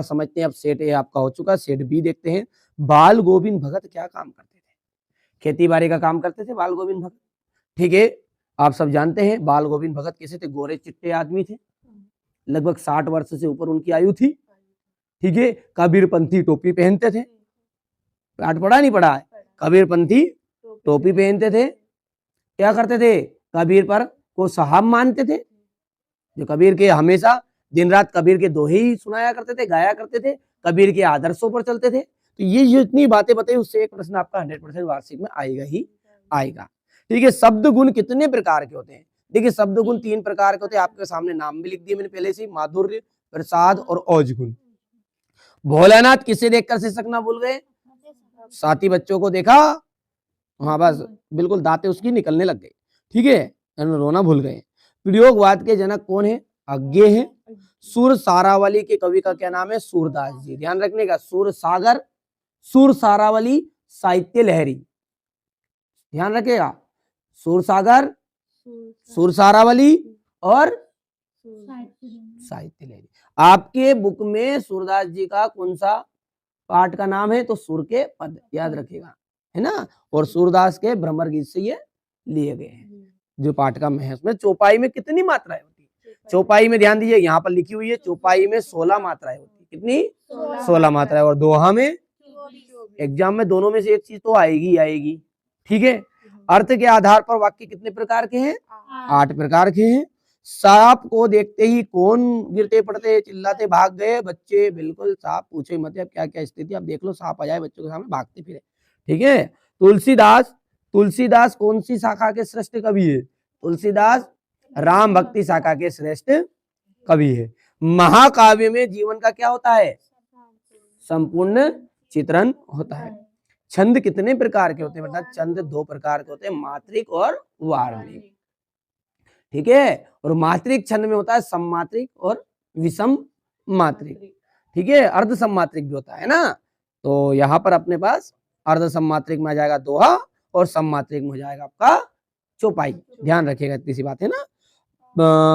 समझते हैं। अब सेट ए आपका हो चुका, सेट बी देखते हैं। बाल गोविंद भगत क्या काम करते थे? खेती बाड़ी का काम करते थे बाल गोविंद भगत। ठीक है, आप सब जानते हैं बाल गोविंद भगत कैसे थे? गोरे चिट्टे आदमी थे, लगभग 60 वर्ष से ऊपर उनकी आयु थी। ठीक है, कबीरपंथी टोपी पहनते थे। पाठ पढ़ा नहीं पढ़ा है? कबीरपंथी टोपी पहनते थे। क्या करते थे? कबीर पर को साहब मानते थे। जो कबीर के हमेशा दिन रात कबीर के दोहे ही सुनाया करते थे, गाया करते थे, कबीर के आदर्शों पर चलते थे। तो ये जितनी बातें बताई उससे एक प्रश्न आपका 100% वार्षिक में आएगा ही आएगा। ठीक है, शब्द गुण कितने प्रकार के होते हैं? देखिए, शब्द गुण 3 प्रकार के होते हैं। आपके सामने नाम भी लिख दिए मैंने पहले से, माधुर्य, प्रसाद और औज गुण। भोलानाथ किसे देखकर शिक्षक ना भूल गए? साथी बच्चों को देखा, हाँ बस बिल्कुल दांतें उसकी निकलने लग गई। ठीक है, रोना भूल गए। प्रयोगवाद के जनक कौन है? अज्ञे है। सुर सारावली के कवि का क्या नाम है? सूरदास जी। ध्यान रखने का, सुर सागर, सुर सारावली, साहित्य लहरी। ध्यान रखेगा, सुर सागर, सुर सारावली और साहित्य लहरी। आपके बुक में सूरदास जी का कौन सा पाठ का नाम है? तो सुर के पद, याद रखेगा, है ना। और सूरदास के भ्रमर गीत से ये लिए गए हैं जो पाठ का में है। उसमें चौपाई में कितनी मात्राएं होती है? चौपाई में ध्यान दीजिए, यहाँ पर लिखी हुई है, चौपाई में 16 मात्राएं होती है। कितनी? 16 मात्राएं। और दोहा में, एग्जाम में दोनों में से एक चीज तो आएगी आएगी। ठीक है, अर्थ के आधार पर वाक्य कितने प्रकार के हैं? 8 प्रकार के हैं। सांप को देखते ही कौन गिरते पड़ते चिल्लाते भाग गए? बच्चे। बिल्कुल, सांप पूछे मत, अब क्या क्या स्थिति आप देख लो, सांप आ जाए बच्चों के सामने भागते फिरे। ठीक है, तुलसीदास, तुलसीदास कौन सी शाखा के श्रेष्ठ कवि है? तुलसीदास राम भक्ति शाखा के श्रेष्ठ कवि है। महाकाव्य में जीवन का क्या होता है? संपूर्ण चित्रण होता है। छंद कितने प्रकार के होते हैं? मतलब छंद 2 प्रकार के होते हैं, मात्रिक और वार्णिक। ठीक है, और मात्रिक छंद में होता है सममात्रिक और विषम मात्रिक। ठीक है, अर्ध सममात्रिक भी होता है ना। तो यहाँ पर अपने पास अर्ध सममात्रिक में आ जाएगा दोहा और सममात्रिक में हो जाएगा आपका चौपाई। ध्यान रखिएगा, इतनी सी बात है ना।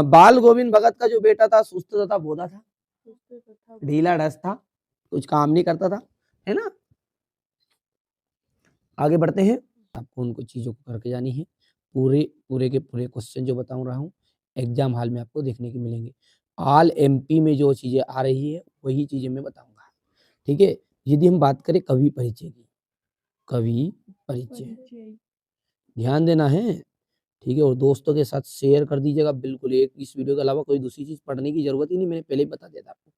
बाल गोविंद भगत का जो बेटा था सुस्त तथा बोधा था, ढीला ढस था, कुछ काम नहीं करता था, है ना। आगे बढ़ते हैं, आपको उनको चीजों को करके जानी है। पूरे के पूरे क्वेश्चन जो बताऊं रहा हूँ एग्जाम हॉल में आपको देखने के मिलेंगे। ऑल एमपी में जो चीजें आ रही है वही चीजें मैं बताऊंगा। ठीक है, यदि हम बात करें कवि परिचय की, कवि परिचय ध्यान देना है। ठीक है, और दोस्तों के साथ शेयर कर दीजिएगा बिल्कुल। एक इस वीडियो के अलावा कोई दूसरी चीज पढ़ने की जरूरत ही नहीं, मैंने पहले ही बता दिया था आपको।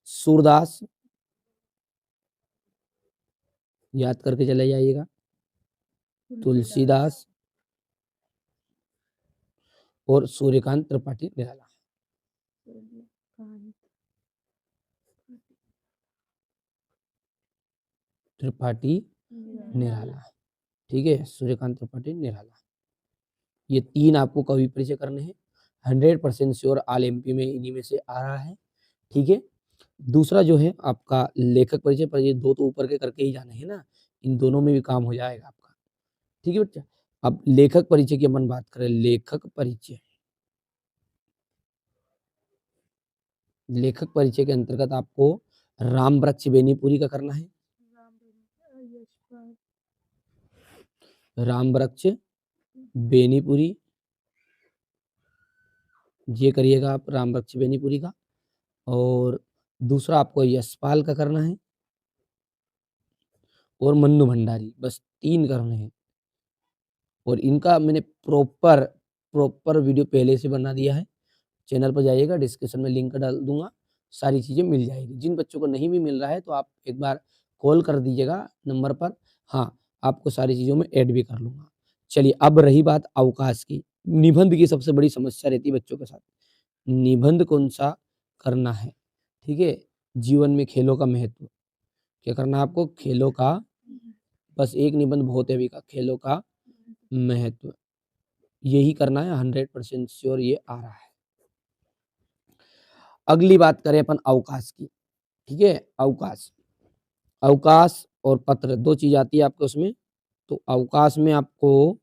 सूरदास याद करके चले जाइएगा, तुलसीदास और सूर्यकांत त्रिपाठी निराला। त्रिपाठी निराला। ठीक है, सूर्यकांत त्रिपाठी निराला, ये 3 आपको कवि परिचय करने हैं। 100% श्योर ऑल एमपी में इन्हीं में से आ रहा है। ठीक है, दूसरा जो है आपका लेखक परिचय पर, ये 2 तो ऊपर के करके ही जाने हैं ना, इन दोनों में भी काम हो जाएगा आपका। ठीक है बच्चा, अब लेखक परिचय की अपन बात करें। लेखक परिचय, लेखक परिचय के अंतर्गत आपको राम वृक्ष बेनीपुरी का करना है। राम वृक्ष बेनीपुरी, ये करिएगा आप, राम वृक्ष बेनीपुरी का। और दूसरा आपको यशपाल का करना है और मन्नू भंडारी, बस 3 करने हैं। और इनका मैंने प्रॉपर वीडियो पहले से बना दिया है, चैनल पर जाइएगा, डिस्क्रिप्शन में लिंक डाल दूंगा, सारी चीज़ें मिल जाएगी। जिन बच्चों को नहीं भी मिल रहा है तो आप एक बार कॉल कर दीजिएगा नंबर पर, हाँ आपको सारी चीज़ों में ऐड भी कर लूँगा। चलिए, अब रही बात अवकाश की। निबंध की सबसे बड़ी समस्या रहती है बच्चों के साथ, निबंध कौन सा करना है। ठीक है, जीवन में खेलों का महत्व, क्या करना है आपको? खेलों का, बस एक निबंध बहुत है अभी का, खेलों का महत्व, यही करना है। 100% श्योर ये आ रहा है। अगली बात करें अपन अवकाश की। ठीक है, अवकाश, अवकाश और पत्र 2 चीज आती है आपको उसमें। तो अवकाश में आपको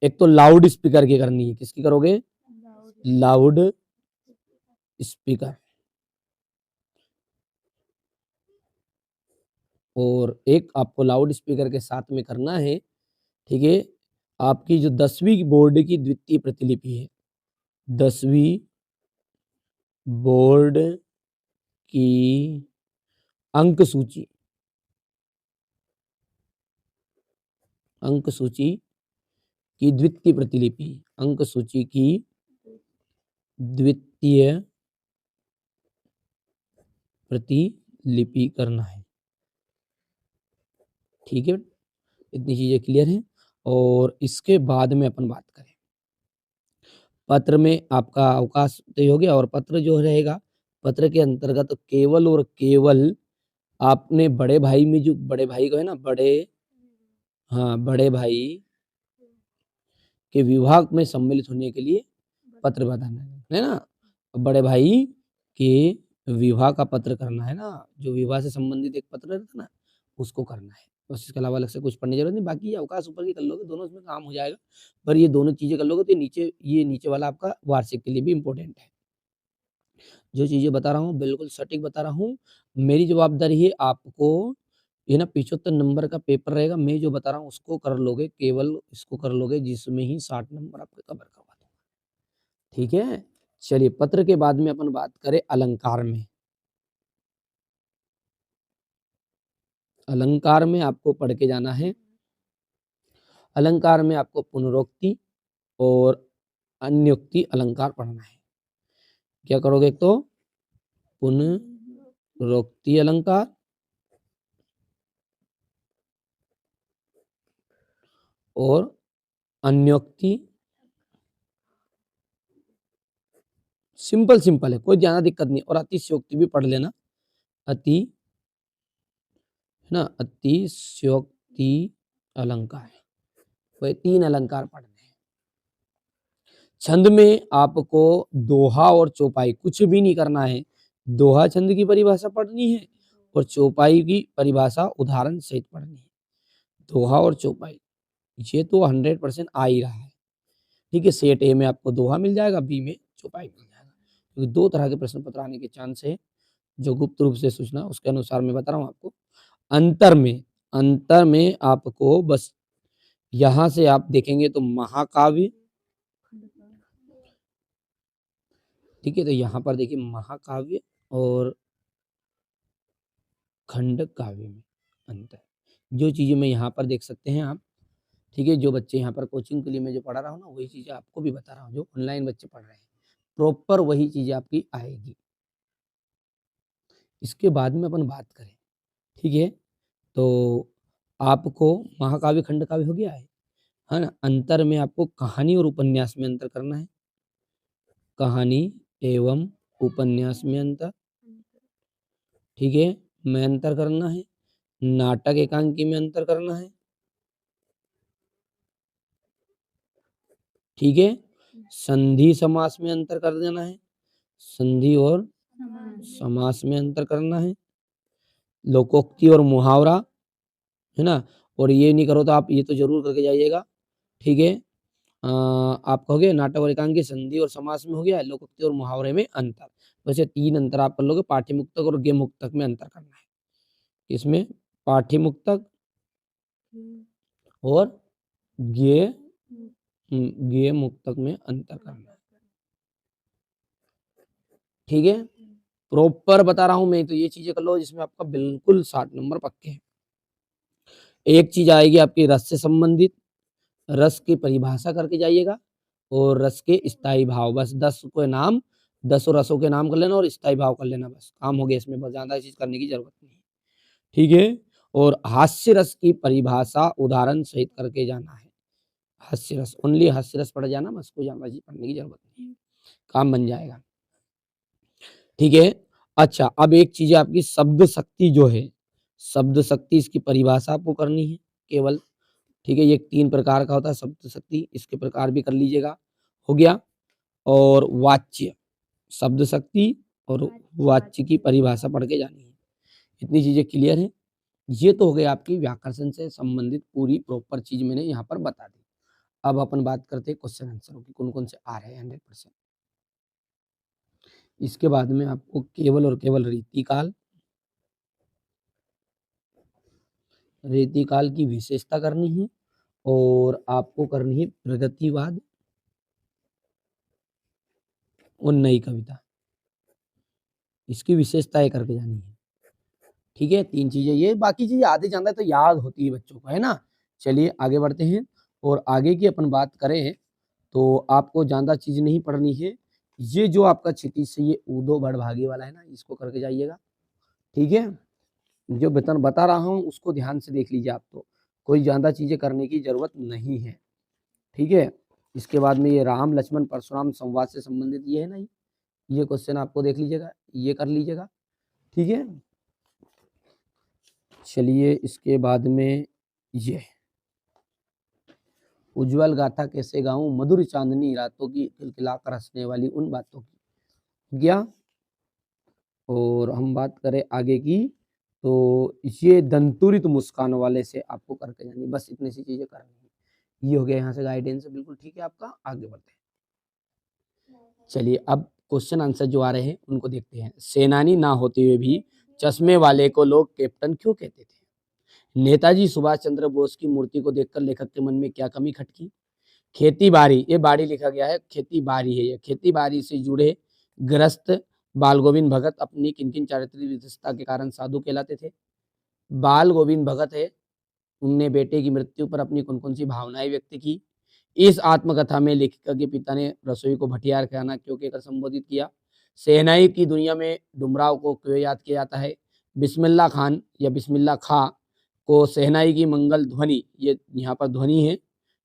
एक तो लाउड स्पीकर की करनी है। किसकी करोगे? Loud speaker. और एक आपको लाउड स्पीकर के साथ में करना है, ठीक है। आपकी जो 10वीं बोर्ड की द्वितीय प्रतिलिपि है, 10वीं बोर्ड की अंक सूची, अंक सूची की द्वितीय प्रतिलिपि, अंक सूची की द्वितीय प्रतिलिपि करना है, ठीक है। इतनी चीजें क्लियर हैं। और इसके बाद में अपन बात करें, पत्र में आपका अवकाश तय हो गया, और पत्र जो रहेगा, पत्र के अंतर्गत केवल और केवल आपने बड़े भाई में, जो बड़े भाई को है ना, बड़े भाई के विवाह में सम्मिलित होने के लिए पत्र बताना है ना। बड़े भाई के विवाह का पत्र करना है ना, जो विवाह से संबंधित एक पत्र रहता ना, उसको करना है। बस इसके अलावा अलग से कुछ पढ़ने की जरूरत नहीं। बाकी ये अवकाश ऊपर की कर लोगे, दोनों इसमें काम हो जाएगा। पर ये दोनों चीजें कर लोगे तो ये नीचे वाला आपका वार्षिक के लिए भी इम्पोर्टेंट है। जो चीजें बता रहा हूँ बिल्कुल सटीक बता रहा हूँ। मेरी जवाबदारी है आपको, ये ना 75 नंबर का पेपर रहेगा, मैं जो बता रहा हूँ उसको कर लोगे, केवल इसको कर लोगे, जिसमें ही 60 नंबर आपके कवर करवा दूंगा, ठीक है। चलिए, पत्र के बाद में अपन बात करें अलंकार में। अलंकार में आपको पढ़ के जाना है। अलंकार में आपको पुनरोक्ति और अन्योक्ति अलंकार पढ़ना है। क्या करोगे? एक तो पुनरोक्ति अलंकार और अन्योक्ति। सिंपल सिंपल है, कोई ज्यादा दिक्कत नहीं। और अतिशयोक्ति भी पढ़ लेना। अति है ना, अतिशयोक्ति अलंकार, वही 3 अलंकार पढ़ने हैं। छंद में आपको दोहा और चौपाई कुछ भी नहीं करना है। दोहा छंद की परिभाषा पढ़नी है और चौपाई की परिभाषा उदाहरण सहित पढ़नी है। दोहा और चौपाई ये तो 100% आ ही रहा है, ठीक है। सेट ए में आपको दोहा मिल जाएगा, बी में चौपाई मिल जाएगा, क्योंकि 2 तरह के प्रश्न पत्र आने के चांस है। जो गुप्त रूप से सूचना, उसके अनुसार मैं बता रहा हूँ आपको। अंतर में आपको बस यहां से आप देखेंगे तो महाकाव्य, ठीक है। तो यहाँ पर देखिए महाकाव्य और खंड काव्य में अंतर, जो चीजें मैं यहाँ पर देख सकते हैं आप, ठीक है। जो बच्चे यहाँ पर कोचिंग के लिए मैं जो पढ़ा रहा हूँ ना, वही चीजें आपको भी बता रहा हूँ। जो ऑनलाइन बच्चे पढ़ रहे हैं, प्रॉपर वही चीजें आपकी आएगी। इसके बाद में अपन बात करें, ठीक है। तो आपको महाकाव्य खंड काव्य हो गया है ना। अंतर में आपको कहानी और उपन्यास में अंतर करना है। कहानी एवं उपन्यास में अंतर, ठीक है, में अंतर करना है। नाटक एकांकी में अंतर करना है, ठीक है। संधि समास में अंतर कर देना है। संधि और समास में अंतर करना है। लोकोक्ति और मुहावरा, है ना। और ये नहीं करो तो आप ये तो जरूर करके जाइएगा, ठीक है। आप कहोगे नाटक और एकांकी संधि और समास में हो गया, लोकोक्ति और मुहावरे में अंतर। वैसे 3 अंतर आप कर लोगे। पाठ्यमुक्तक और गेय मुक्तक में अंतर करना है। इसमें पाठ्यमुक्तक और गेय गेय मुक्तक में अंतर करना है, ठीक है। प्रॉपर बता रहा हूं मैं, तो ये चीजें कर लो जिसमें आपका बिल्कुल 60 नंबर पक्के हैं। एक चीज आएगी आपकी रस से संबंधित, रस की परिभाषा करके जाइएगा और रस के स्थायी भाव। बस 10 को नाम, 10 रसों के नाम कर लेना और स्थायी भाव कर लेना, बस काम हो गया। इसमें बस ज्यादा चीज करने की जरूरत नहीं, ठीक है। और हास्य रस की परिभाषा उदाहरण सहित करके जाना है। हास्य रस, ओनली हास्य रस पढ़ जाना, बस कोई ज्यादा चीज पढ़ने की जरूरत नहीं है, काम बन जाएगा, ठीक है। अच्छा, अब एक चीज आपकी शब्द शक्ति जो है, शब्द शक्ति, इसकी परिभाषा आपको करनी है केवल, ठीक है। ये 3 प्रकार का होता है शब्द शक्ति, इसके प्रकार भी कर लीजिएगा, हो गया। और वाच्य, शब्द शक्ति और वाच्य की परिभाषा पढ़ के जानी है। इतनी चीजें क्लियर है। ये तो हो गई आपकी व्याकरण से संबंधित पूरी प्रॉपर चीज मैंने यहाँ पर बता दी। अब अपन बात करते हैं क्वेश्चन आंसरों की, कौन कौन से आ रहे हैं 100%। इसके बाद में आपको केवल और केवल रीतिकाल, रीतिकाल की विशेषता करनी है और आपको करनी है प्रगतिवाद और नई कविता, इसकी विशेषताएं करके जानी है। ठीक है, 3 चीजें ये, बाकी चीजें आते जाता है तो याद होती है बच्चों को, है ना। चलिए आगे बढ़ते हैं और आगे की अपन बात करें तो आपको ज्यादा चीज नहीं पढ़नी है। ये जो आपका क्षितिज से ये ऊदो बढ़भागी वाला है ना, इसको करके जाइएगा। ठीक है, जो वेतन बता रहा हूँ उसको ध्यान से देख लीजिए, आप तो कोई ज्यादा चीजें करने की जरूरत नहीं है। ठीक है, इसके बाद में ये राम लक्ष्मण परशुराम संवाद से संबंधित ये है ना, ये क्वेश्चन आपको देख लीजिएगा, ये कर लीजिएगा। ठीक है, चलिए इसके बाद में ये उज्जवल गाथा कैसे गाऊं, मधुर चांदनी रातों की खिलखिला कर हंसने वाली उन बातों की गया। और हम बात करें आगे की तो ये दंतुरित मुस्कान वाले से आपको करके जानी, बस इतनी सी चीजें करनी है। ये हो गया यहाँ से गाइडेंस, बिल्कुल ठीक है आपका। आगे बढ़ते हैं, चलिए अब क्वेश्चन आंसर जो आ रहे हैं उनको देखते हैं। सेनानी ना होते हुए भी चश्मे वाले को लोग कैप्टन क्यों कहते थे? नेताजी सुभाष चंद्र बोस की मूर्ति को देखकर लेखक के मन में क्या कमी खटकी? खेती बाड़ी, ये बाड़ी लिखा गया है, खेती बाड़ी है ये। खेती बाड़ी से जुड़े ग्रस्त बाल गोविंद भगत अपनी किन किन चारित्रिक विशेषता के कारण साधु कहलाते थे? बाल गोविंद भगत है, उनने बेटे की मृत्यु पर अपनी कौन कौन सी भावनाएं व्यक्त की? इस आत्मकथा में लेखिका के पिता ने रसोई को भटियार खाना क्यों कहकर संबोधित किया? शहनाई की दुनिया में डुमराव को क्यों याद किया जाता है? बिस्मिल्लाह खान या बिस्मिल्लाह खां को शहनाई की मंगल ध्वनि, ये यहाँ पर ध्वनि है,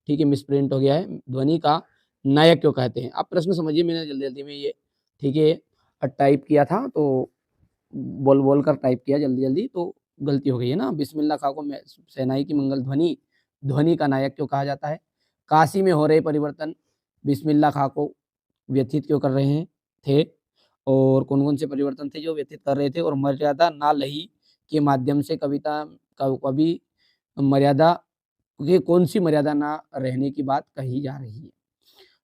ठीक है, मिसप्रिंट हो गया है, ध्वनि का नायक क्यों कहते हैं? आप प्रश्न समझिए, मैंने जल्दी जल्दी में ये, ठीक है, टाइप किया था तो बोल बोल कर टाइप किया जल्दी जल्दी तो गलती हो गई है ना। बिस्मिल्लाह खां को शहनाई की मंगल ध्वनि, ध्वनि का नायक क्यों कहा जाता है? काशी में हो रहे परिवर्तन बिस्मिल्लाह खां को व्यथित क्यों कर रहे थे? और कौन कौन से परिवर्तन थे जो व्यथित कर रहे थे? और मर्यादा ना लही के माध्यम से कविता कवि मर्यादा ये कौन सी मर्यादा ना रहने की बात कही जा रही है?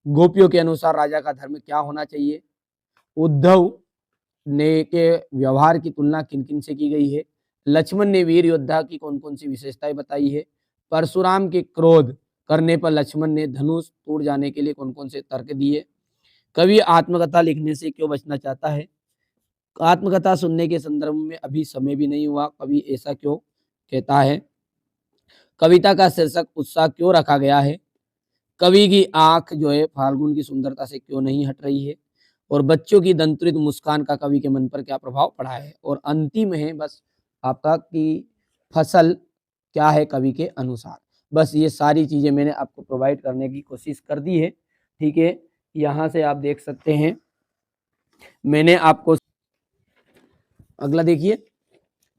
गोपियों के अनुसार राजा का धर्म क्या होना चाहिए? उद्धव ने के व्यवहार की तुलना किन किन से की गई है? लक्ष्मण ने वीर योद्धा की कौन कौन सी विशेषताएं बताई है? परशुराम के क्रोध करने पर लक्ष्मण ने धनुष टूट जाने के लिए कौन कौन से तर्क दिए? कवि आत्मकथा लिखने से क्यों बचना चाहता है? आत्मकथा सुनने के संदर्भ में अभी समय भी नहीं हुआ, कवि ऐसा क्यों कहता है? कविता का शीर्षक उत्साह क्यों रखा गया है? कवि की आंख जो है फाल्गुन की सुंदरता से क्यों नहीं हट रही है? और बच्चों की दंतुरित मुस्कान का कवि के मन पर क्या प्रभाव पड़ा है? और अंतिम है बस आपका कि फसल क्या है कवि के अनुसार। बस ये सारी चीजें मैंने आपको प्रोवाइड करने की कोशिश कर दी है। ठीक है, यहाँ से आप देख सकते हैं मैंने आपको, अगला देखिए,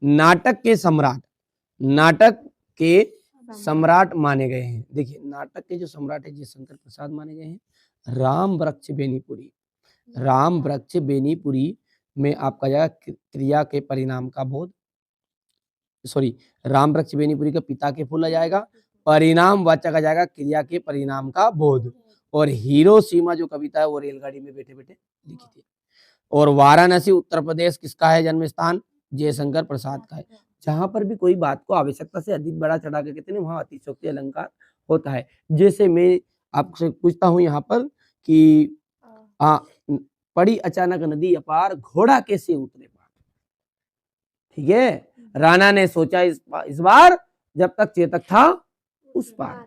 नाटक के सम्राट, नाटक के सम्राट माने गए हैं। देखिए नाटक के जो सम्राट है जयशंकर प्रसाद माने गए हैं। राम वृक्ष बेनीपुरी, राम वृक्ष बेनीपुरी में आपका जाएगा क्रिया के परिणाम का बोध, सॉरी, राम वृक्ष बेनीपुरी के पिता के फूल आ जाएगा, परिणाम वाचक आ जाएगा क्रिया के परिणाम का बोध। और हिरोशिमा जो कविता है वो रेलगाड़ी में बैठे बैठे लिखी थी। और वाराणसी उत्तर प्रदेश किसका है जन्म स्थान? जयशंकर प्रसाद का है। जहां पर भी कोई बात को आवश्यकता से अधिक बड़ा चढ़ा के कहते हैं वहां अतिशयोक्ति अलंकार होता है। जैसे मैं आपसे पूछता हूं यहाँ पर कि पड़ी अचानक नदी अपार घोड़ा कैसे उतरे पार? ठीक है, राणा ने सोचा इस बार जब तक चेतक था उस पार।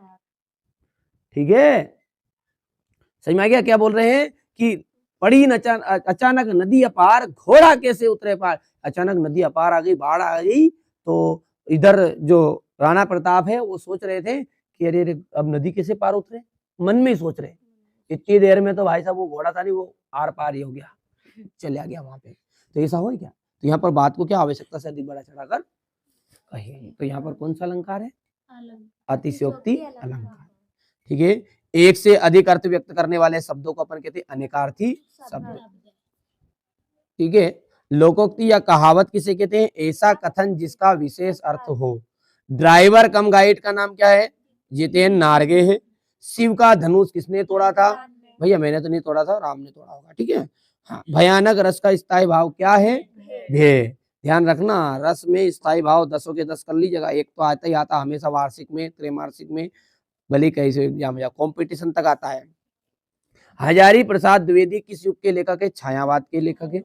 ठीक है, समझ में आ गया क्या बोल रहे हैं कि पड़ी अचानक नदी अपार घोड़ा कैसे उतरे पार? अचानक नदी अपार आ गई, बाढ़ आ गई, तो इधर जो राणा प्रताप है वो सोच रहे थे कि अरे अब नदी कैसे पार उतरे, मन में ही सोच रहे। इतनी देर में तो भाई साहब वो घोड़ा था नहीं, वो आर पार ही हो गया, चले गया वहां पे। तो ऐसा हो क्या? तो यहाँ पर बात को क्या आवश्यकता से अधिक बड़ा चढ़ाकर कहे। तो यहाँ पर कौन सा अलंकार है? अतिशयोक्ति अलंकार। ठीक है, एक से अधिक अर्थ व्यक्त करने वाले शब्दों को अपन कहते हैं अनेकार्थी शब्द। ठीक है, लोकोक्ति या कहावत किसे कहते हैं? ऐसा कथन जिसका विशेष अर्थ हो। ड्राइवर कम गाइड का नाम क्या है? जितेन नार्गे है। शिव का धनुष किसने तोड़ा था? भैया मैंने तो नहीं तोड़ा था, राम ने तोड़ा होगा। ठीक है, हाँ, भयानक रस का स्थायी भाव क्या है? भय। ध्यान रखना, रस में स्थायी भाव 10 के 10 कर लीजिएगा। एक तो आता ही आता हमेशा वार्षिक में, त्रैमासिक में, भले कहीं से एग्जाम या कॉम्पिटिशन तक आता है। हजारी प्रसाद द्विवेदी किस युग के लेखक है? छायावाद के लेखक है।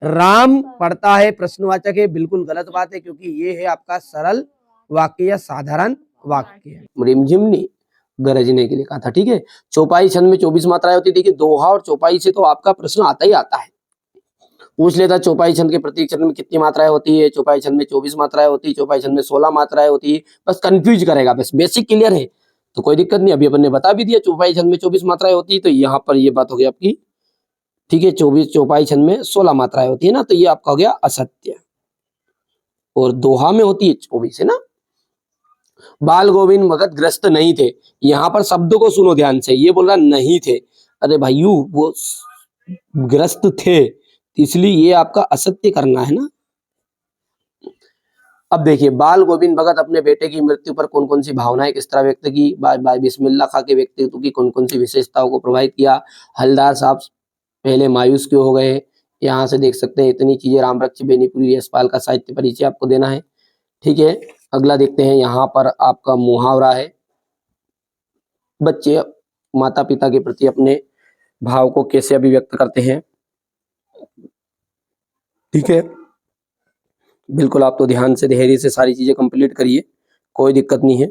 राम पढ़ता है प्रश्नवाचक है, बिल्कुल गलत बात है, क्योंकि ये है आपका सरल वाक्य या साधारण वाक्य है। रिमझिम नहीं, गरजने के लिए कहा था, ठीक है। चौपाई छंद में 24 मात्राएं होती थी। देखिए दोहा और चौपाई से तो आपका प्रश्न आता ही आता है, पूछ लेता चौपाई छंद के प्रत्येक छंद में कितनी मात्राएं होती है। चौपाई छंद में 24 मात्राएं होती है, चौपाई छंद में 16 मात्राएं होती है। बस कंफ्यूज करेगा, बस बेसिक क्लियर है तो कोई दिक्कत नहीं। अभी अपन ने बता भी दिया चौपाई छंद में 24 मात्राएं होती है, तो यहाँ पर ये बात हो गई आपकी, ठीक है। 24 चौपाई छंद में 16 मात्राएं होती है ना, तो ये आपका हो गया असत्य, और दोहा में होती है 24 है ना। बाल गोविंद भगत ग्रस्त नहीं थे, यहाँ पर शब्द को सुनो ध्यान से, ये बोल रहा नहीं थे। अरे भाइयों वो ग्रस्त थे, इसलिए ये आपका असत्य करना है ना। अब देखिए बाल गोविंद भगत अपने बेटे की मृत्यु पर कौन कौन सी भावनाएं किस तरह व्यक्त की, बिस्मिल्लाह खां के व्यक्तित्व की कौन कौन सी विशेषताओं को प्रभावित किया, हलदार साहब पहले मायूस क्यों हो गए, यहाँ से देख सकते हैं इतनी चीजें। रामरक्ष बेनीपुरी यशपाल का साहित्य परिचय आपको देना है, ठीक है। अगला देखते हैं, यहाँ पर आपका मुहावरा है, बच्चे माता पिता के प्रति अपने भाव को कैसे अभिव्यक्त करते हैं, ठीक है। बिल्कुल आप तो ध्यान से धैर्य से सारी चीजें कंप्लीट करिए, कोई दिक्कत नहीं है,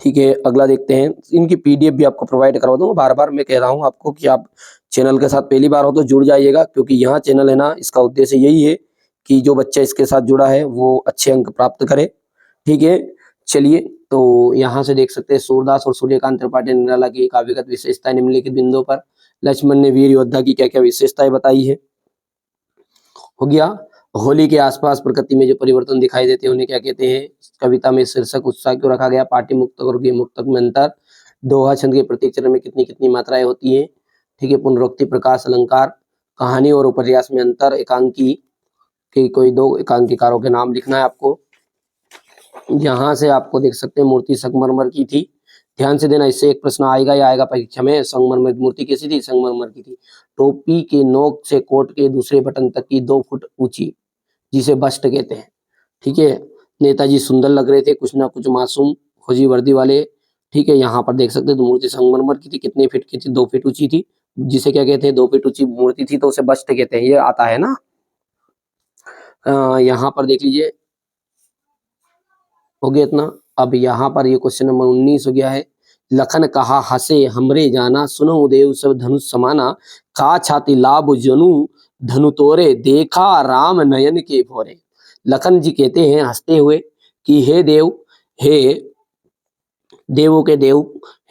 ठीक है। अगला देखते हैं, इनकी पीडीएफ भी आपको प्रोवाइड करवा दूंगा। बार बार मैं कह रहा हूं आपको कि आप चैनल के साथ पहली बार हो तो जुड़ जाइएगा, क्योंकि यहाँ चैनल है ना, इसका उद्देश्य यही है कि जो बच्चा इसके साथ जुड़ा है वो अच्छे अंक प्राप्त करे, ठीक है। चलिए तो यहाँ से देख सकते हैं, सूरदास और सूर्यकांत त्रिपाठी निराला की काव्यगत विशेषताएं निम्नलिखित बिंदुओं पर। लक्ष्मण ने वीर योद्धा की क्या क्या विशेषताएं बताई है, हो गया। होली के आसपास प्रकृति में जो परिवर्तन दिखाई देते हैं उन्हें क्या कहते हैं। कविता में शीर्षक उत्साह क्यों रखा गया, पाठ्य मुक्तक और गीत मुक्तक में अंतर, दोहा छंद के प्रत्येक चरण में कितनी कितनी मात्राएं होती है, ठीक है। पुनरुक्ति, प्रकाश, अलंकार, कहानी और उपन्यास में अंतर, एकांकी के कोई दो एकांकीकारों के नाम लिखना है आपको। यहाँ से आपको देख सकते हैं मूर्ति संगमरमर की थी, ध्यान से देना, इससे एक प्रश्न आएगा या आएगा परीक्षा में। संगमरमर मूर्ति कैसी थी, संगमरमर की थी। टोपी के नोक से कोट के दूसरे बटन तक की 2 फुट ऊंची, जिसे बस्ट कहते हैं, ठीक है। नेताजी सुंदर लग रहे थे, कुछ ना कुछ मासूम, फौजी वर्दी वाले, ठीक है। यहाँ पर देख सकते हैं तो मूर्ति संगमरमर की थी, कितने फीट की थी, 2 फीट ऊंची थी, जिसे क्या कहते हैं, 2 फीट ऊंची मूर्ति थी तो उसे बस्ट कहते हैं, ये आता है ना। यहाँ पर देख लीजिए, हो गया इतना। अब यहाँ पर ये क्वेश्चन नंबर 19 हो गया है। लखन कहा हसे हमरे जाना, सुनो देव सब धनुष समाना, का छाती लाभ जनु धनु तोरे, देखा राम नयन के भोरे। लखन जी कहते हैं हंसते हुए कि हे देव, हे देवों के देव,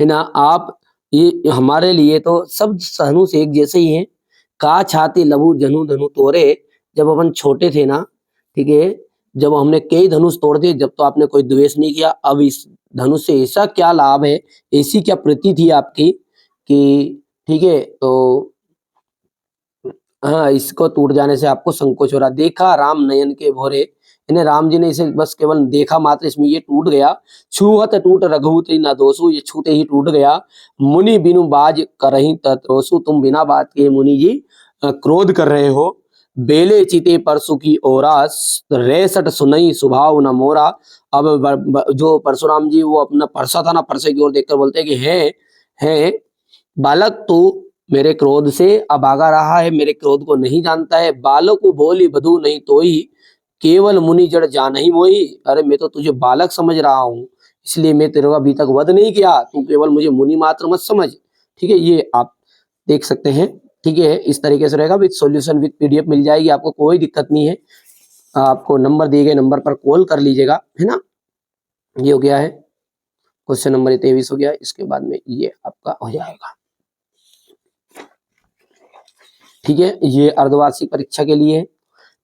है ना, आप ये हमारे लिए तो सब धनुष एक जैसे ही हैं। का छाती लबु जनु धनु तोरे, जब अपन छोटे थे ना, ठीक है, जब हमने कई धनुष तोड़ दिए, जब तो आपने कोई द्वेष नहीं किया, अब इस धनुष से ऐसा क्या लाभ है, ऐसी क्या प्रीति थी आपकी कि, ठीक है, तो हाँ, इसको टूट जाने से आपको संकोच हो रहा। देखा राम नयन के भोरे, इन्हें राम जी ने इसे बस केवल देखा मात्र, इसमें ये टूट गया। छूहत टूट रघुपति न दोषु, ये छूते ही टूट गया। मुनि बिनु बाज करहि तत्रोसु, तुम बिना बात के मुनि जी क्रोध कर रहे हो। बेले चिते परसु की ओरा, रेसट सुनई स्वभाव न मोरा। अब जो परशुराम जी वो अपना परसा था ना, परसे की ओर देखकर बोलते हैं कि है बालक, तू मेरे क्रोध से अब आगा रहा है, मेरे क्रोध को नहीं जानता है। बालक को बोली बधू नहीं तोई, केवल मुनि जड़ जान ही मोई। अरे मैं तो तुझे बालक समझ रहा हूँ, इसलिए मैं तेरे को अभी तक वध नहीं किया, तू केवल मुझे मुनि मात्र मत समझ, ठीक है। ये आप देख सकते हैं, ठीक है। इस तरीके से रहेगा, विद सॉल्यूशन विद पीडीएफ मिल जाएगी आपको, कोई दिक्कत नहीं है। आपको नंबर दिए गए नंबर पर कॉल कर लीजिएगा, है ना। ये हो गया है क्वेश्चन नंबर 23 हो गया। इसके बाद में ये आपका हो जाएगा, ठीक है। ये अर्धवार्षिक परीक्षा के लिए,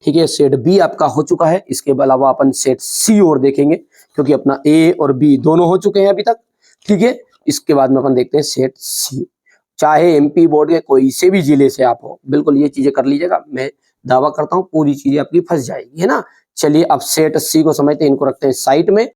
ठीक है। सेट बी आपका हो चुका है, इसके अलावा अपन सेट सी और देखेंगे, क्योंकि अपना ए और बी दोनों हो चुके हैं अभी तक, ठीक है। इसके बाद में अपन देखते हैं सेट सी। चाहे एमपी बोर्ड के कोई से भी जिले से आप हो, बिल्कुल ये चीजें कर लीजिएगा, मैं दावा करता हूँ पूरी चीजें आपकी फंस जाएगी, है ना। चलिए अब सेट सी को समझते हैं, इनको रखते हैं साइट में।